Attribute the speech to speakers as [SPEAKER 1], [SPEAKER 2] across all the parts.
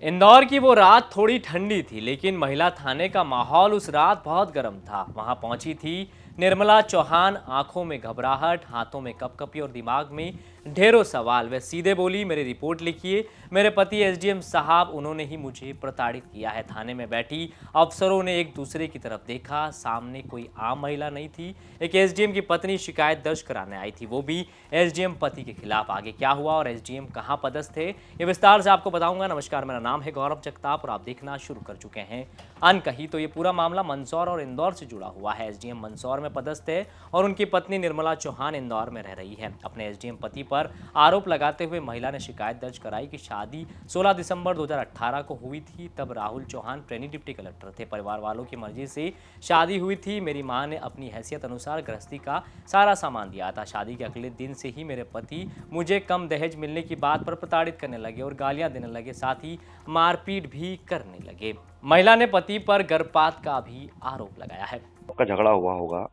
[SPEAKER 1] इंदौर की वो रात थोड़ी ठंडी थी, लेकिन महिला थाने का माहौल उस रात बहुत गर्म था। वहां पहुंची थी निर्मला चौहान। आंखों में घबराहट, हाथों में कपकपी और दिमाग में ढेरों सवाल। वह सीधे बोली, मेरी रिपोर्ट लिखिए। मेरे पति एसडीएम साहब, उन्होंने ही मुझे प्रताड़ित किया है। थाने में बैठी अफसरों ने एक दूसरे की तरफ देखा। सामने कोई आम महिला नहीं थी, एक एसडीएम की पत्नी शिकायत दर्ज कराने आई थी, वो भी एसडीएम पति के खिलाफ। आगे क्या हुआ और एसडीएम कहां पदस्थ थे, ये विस्तार से आपको बताऊंगा। नमस्कार, मेरा नाम है गौरव जगताप और आप देखना शुरू कर चुके हैं अनकही। तो ये पूरा मामला मंदसौर और इंदौर से जुड़ा हुआ है। एसडीएम मंदसौर में पदस्थ है और उनकी पत्नी निर्मला चौहान इंदौर में रह रही है। अपने एसडीएम पति पर आरोप लगाते हुए महिला ने शिकायत दर्ज कराई कि शादी 16 दिसंबर 2018 को हुई थी। तब Rahul Chauhan trainee deputy collector थे। परिवार वालों की मर्जी से शादी हुई थी। मेरी मां ने अपनी हैसियत अनुसार गृहस्थी का सारा सामान दिया था। शादी के अगले दिन से ही मेरे पति मुझे कम दहेज मिलने की बात पर प्रताड़ित करने लगे और गालियां देने लगे, साथ ही मारपीट भी करने लगे। महिला ने पति पर गर्भपात का भी आरोप लगाया है।
[SPEAKER 2] आपका झगड़ा हुआ होगा,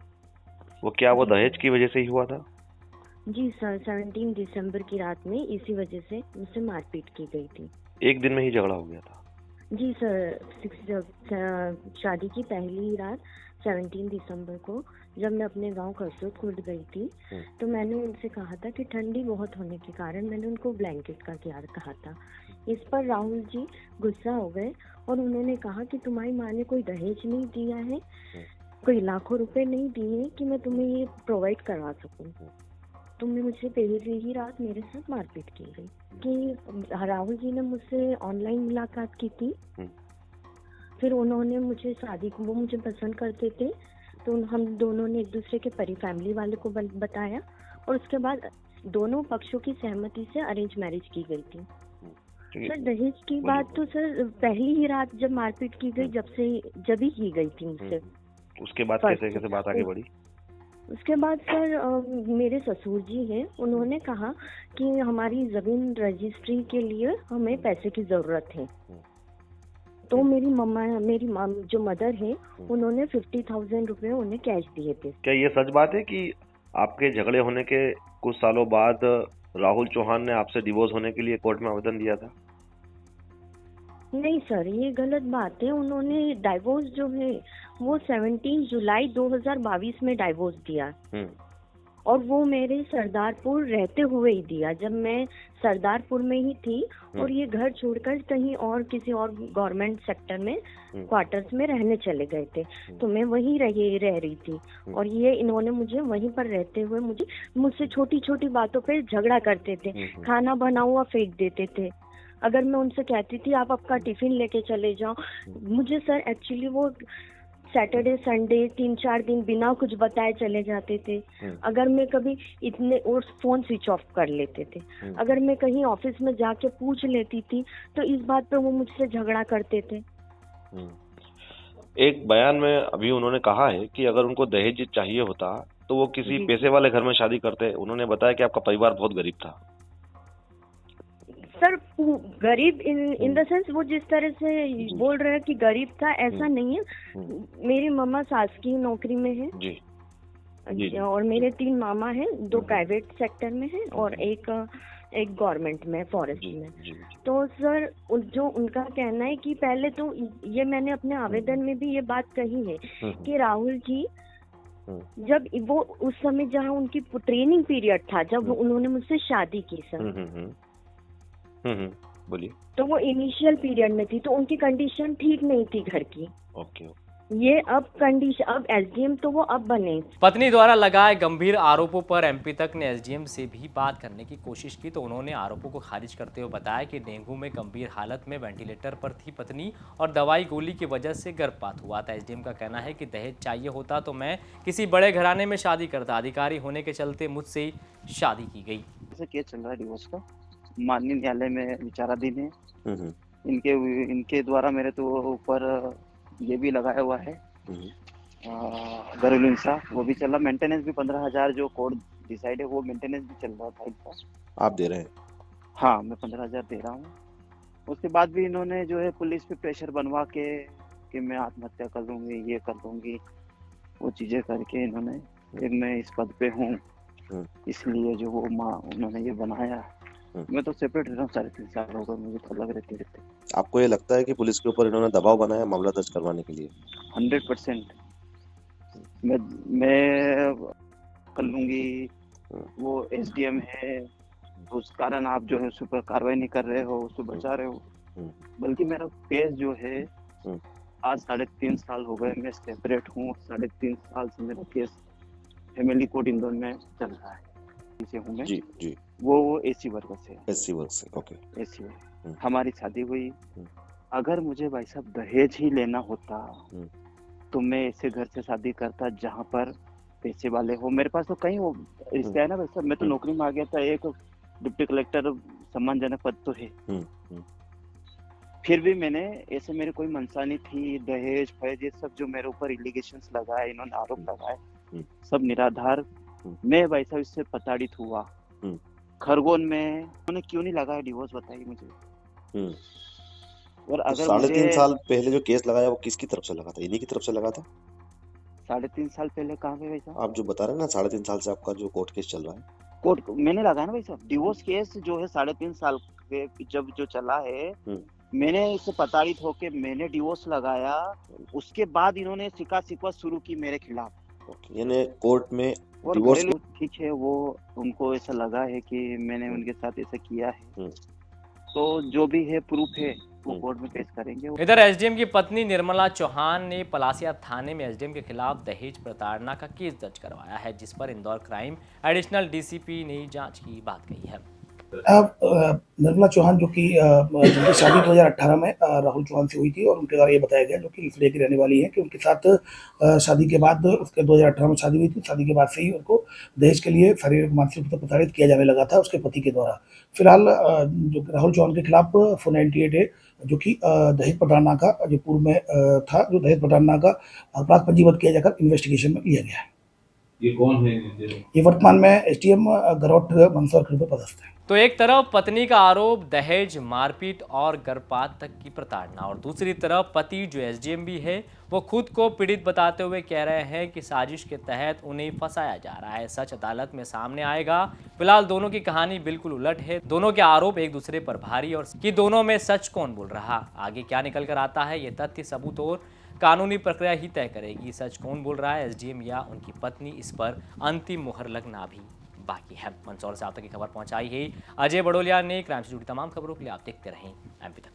[SPEAKER 2] वो क्या वो
[SPEAKER 3] जी
[SPEAKER 2] दहेज
[SPEAKER 3] सर।
[SPEAKER 2] की वजह से ही हुआ था?
[SPEAKER 3] जी सर, 17 दिसंबर की रात में इसी वजह से मुझसे मारपीट की गई थी।
[SPEAKER 2] एक दिन में ही झगड़ा हो गया था?
[SPEAKER 3] जी सर, शादी की पहली ही रात 17 दिसंबर को जब मैं अपने गांव करसोत खुर्द गई थी, तो मैंने उनसे कहा था कि ठंडी बहुत होने के कारण मैंने उनको ब्लैंकेट का क्या कहा था। इस पर राहुल जी गुस्सा हो गए और उन्होंने कहा कि तुम्हारी माँ ने कोई दहेज नहीं दिया है, कोई लाखों रुपए नहीं दिए कि मैं तुम्हें ये प्रोवाइड करवा सकूं। तुमने मुझसे पहली ही रात मेरे साथ मारपीट की गई कि राहुल जी ने मुझसे ऑनलाइन मुलाकात की थी। फिर उन्होंने मुझे शादी को, वो मुझे पसंद करते थे, तो हम दोनों ने एक दूसरे के फैमिली वाले को बताया और उसके बाद दोनों पक्षों की सहमति से अरेंज मैरिज की गई थी। सर, दहेज की बात तो सर पहली ही रात जब मारपीट की गई जब ही की गई थी मुझसे।
[SPEAKER 2] उसके बाद कैसे कैसे बात आगे बढ़ी?
[SPEAKER 3] उसके बाद सर मेरे ससुर जी हैं, उन्होंने कहा कि हमारी जमीन रजिस्ट्री के लिए हमें पैसे की जरूरत है। तो मेरी जो मदर है, उन्होंने 50,000 रुपए उन्हें कैश दिए थे।
[SPEAKER 2] क्या ये सच बात है कि आपके झगड़े होने के कुछ सालों बाद राहुल चौहान ने आपसे डिवोर्स होने के लिए कोर्ट में आवेदन दिया था?
[SPEAKER 3] नहीं सर, ये गलत बात है। उन्होंने डाइवोर्स जो है वो 17 जुलाई 2022 में डाइवोर्स दिया और वो मेरे सरदारपुर रहते हुए ही दिया, जब मैं सरदारपुर में ही थी और ये घर छोड़कर कहीं और किसी और गवर्नमेंट सेक्टर में क्वार्टर्स में रहने चले गए थे। तो मैं वहीं रह रही थी और ये इन्होंने मुझे वहीं पर रहते हुए मुझसे छोटी छोटी बातों पे झगड़ा करते थे। खाना बना हुआ फेंक देते थे। अगर मैं उनसे कहती थी आप आपका टिफिन लेके चले जाओ, मुझे सर एक्चुअली वो सैटरडे संडे 3-4 दिन बिना कुछ बताए चले जाते थे। अगर मैं कभी इतने और फोन स्विच ऑफ कर लेते थे। अगर मैं कहीं ऑफिस में जाके पूछ लेती थी तो इस बात पे वो मुझसे झगड़ा करते थे।
[SPEAKER 2] एक बयान में अभी उन्होंने कहा है कि अगर उनको दहेज चाहिए होता तो वो किसी पैसे वाले घर में शादी करते। उन्होंने बताया कि आपका परिवार बहुत गरीब था।
[SPEAKER 3] सर, गरीब इन द सेंस वो जिस तरह से बोल रहे हैं कि गरीब था, ऐसा नहीं है। मेरी मम्मा शासकीय नौकरी में है जी। और मेरे 3 मामा हैं, 2 प्राइवेट सेक्टर में हैं और एक गवर्नमेंट में, फॉरेस्ट में। तो सर जो उनका कहना है कि पहले तो ये मैंने अपने आवेदन में भी ये बात कही है कि राहुल जी जब वो उस समय जहाँ उनकी ट्रेनिंग पीरियड था, जब उन्होंने मुझसे शादी की सर,
[SPEAKER 2] बोलिए।
[SPEAKER 3] तो वो इनिशियल पीरियड में थी, तो उनकी कंडीशन ठीक नहीं थी घर की।
[SPEAKER 2] ओके।
[SPEAKER 3] ये अब एसडीएम तो वो अब बने।
[SPEAKER 1] पत्नी द्वारा लगाए गंभीर आरोपों पर एमपी तक ने एसडीएम से भी बात करने की कोशिश की, तो उन्होंने आरोपों को खारिज करते हुए बताया कि डेंगू में गंभीर हालत में वेंटिलेटर पर थी पत्नी और दवाई गोली की वजह से गर्भपात हुआ था। एसडीएम का कहना है कि दहेज चाहिए होता तो मैं किसी बड़े घराने में शादी करता। अधिकारी होने के चलते मुझसे शादी की गई।
[SPEAKER 4] केस चल रहा है डिवोर्स का, माननीय न्यायालय में विचाराधीन है। इनके द्वारा मेरे तो ऊपर ये भी लगाया हुआ है घरेलू हिंसा, वो भी चल रहा। मेंटेनेंस भी 15,000 जो कोर्ट डिसाइड है वो मेंटेनेंस भी चल रहा था इनका।
[SPEAKER 2] आप दे रहे हैं?
[SPEAKER 4] हाँ, मैं 15,000 दे रहा हूँ। उसके बाद भी इन्होंने जो है पुलिस पे प्रेशर बनवा के कि मैं आत्महत्या कर लूंगी, ये कर लूंगी, वो चीजें करके इन्होंने, मैं इस पद पे हूँ इसलिए जो वो उन्होंने ये बनाया। मैं तो सेपरेट रहा हूँ, 3.5 साल हो गए मुझे तो अलग रहते।
[SPEAKER 2] आपको ये लगता है कि पुलिस के ऊपर इन्होंने दबाव बनाया मामला दर्ज करवाने के लिए?
[SPEAKER 4] 100% मैं कर लूंगी। वो एसडीएम है, तो उस कारण आप जो है उस पर कार्रवाई नहीं कर रहे हो, उसको बचा रहे हो। बल्कि मेरा केस जो है आज 3.5 साल हो गए, मैं सेपरेट हूँ। 3.5 साल से मेरा केस फैमिली कोर्ट इंदौर में चल रहा है। इसे हूँ मैं,
[SPEAKER 2] जी जी।
[SPEAKER 4] वो एसी वर्ग से है।
[SPEAKER 2] एससी वर्ग से, ओके।
[SPEAKER 4] एसी है। हमारी शादी हुई। अगर मुझे भाई साहब दहेज ही लेना होता तो मैं ऐसे घर से शादी करता जहाँ पर पैसे वाले हो। मेरे पास तो कहीं वो रिश्ते है ना भाई साहब। मैं तो नौकरी में आ गया था, एक डिप्टी कलेक्टर सम्मानजनक पद तो है। फिर भी मैंने ऐसे, मेरी कोई मंशा नहीं थी। दहेज फैज ये सब जो मेरे ऊपर इलिगेशंस लगाए, इन्होंने आरोप लगाए, सब निराधार। मैं भाई साहब इससे प्रताड़ित हुआ। खरगोन में उन्होंने क्यों नहीं लगाया डिवोर्स, बताइए मुझे। और
[SPEAKER 2] तो
[SPEAKER 4] अगर
[SPEAKER 2] 3.5
[SPEAKER 4] मुझे
[SPEAKER 2] साल पहले जो केस लगाया वो किसकी तरफ से लगा था? इन्हीं की तरफ से लगा था?
[SPEAKER 4] 3.5 साल पहले कहाँ पे भाई साहब?
[SPEAKER 2] आप जो बता रहे हैं ना 3.5 साल से आपका जो कोर्ट केस चल रहा है,
[SPEAKER 4] कोर्ट मैंने लगाया ना भाई साहब। डिवोर्स केस जो है 3.5 साल के जब जो चला है, मैंने इससे प्रताड़ित होके मैंने डिवोर्स लगाया। उसके बाद इन्होंने शिकवा शुरू की मेरे खिलाफ।
[SPEAKER 2] यानी कोर्ट में
[SPEAKER 4] और
[SPEAKER 2] डिवोर्स।
[SPEAKER 4] घरेलू ठीक है, वो उनको ऐसा लगा है कि मैंने उनके साथ ऐसा किया है, तो जो भी है प्रूफ है वो कोर्ट में पेश करेंगे।
[SPEAKER 1] इधर एसडीएम की पत्नी निर्मला चौहान ने पलासिया थाने में एसडीएम के खिलाफ दहेज प्रताड़ना का केस दर्ज करवाया है, जिस पर इंदौर क्राइम एडिशनल डीसीपी ने जांच की बात कही है।
[SPEAKER 5] निर्मला चौहान जो कि जिनकी शादी 2018 में राहुल चौहान से हुई थी, और उनके द्वारा ये बताया गया, जो कि इसलिए की रहने वाली है, कि उनके साथ शादी के बाद, उसके 2018 में शादी हुई थी, शादी के बाद से ही उनको दहेज के लिए शारीरिक मानसिक रूप से प्रताड़ित किया जाने लगा था उसके पति के द्वारा। फिलहाल जो राहुल चौहान के खिलाफ 498 है, जो कि दहेज प्रताड़ना का जो पूर्व में था, जो दहेज प्रताड़ना का अपराध पंजीबद्ध किया जाकर इन्वेस्टिगेशन में लिया गया है।
[SPEAKER 6] ये कौन है?
[SPEAKER 5] ये वर्तमान में एसडीएम गरौट मंदसौर खिड़े पर पदस्थ है।
[SPEAKER 1] तो एक तरफ पत्नी का आरोप दहेज, मारपीट और गर्भपात तक की प्रताड़ना, और दूसरी तरफ पति जो एसडीएम भी है वो खुद को पीड़ित बताते हुए कह रहे हैं कि साजिश के तहत उन्हें फंसाया जा रहा है। सच अदालत में सामने आएगा। फिलहाल दोनों की कहानी बिल्कुल उलट है। दोनों के आरोप एक दूसरे पर भारी, और कि दोनों में सच कौन बोल रहा, आगे क्या निकल कर आता है, ये तथ्य सबूत और कानूनी प्रक्रिया ही तय करेगी। सच कौन बोल रहा है, एसडीएम या उनकी पत्नी, इस पर अंतिम मुहर लगना भी बाकी है। मंदसौर से आप तक की खबर पहुंचाई है अजय बड़ोलिया ने। क्राइम से जुड़ी तमाम खबरों के लिए आप देखते रहें एमपी तक।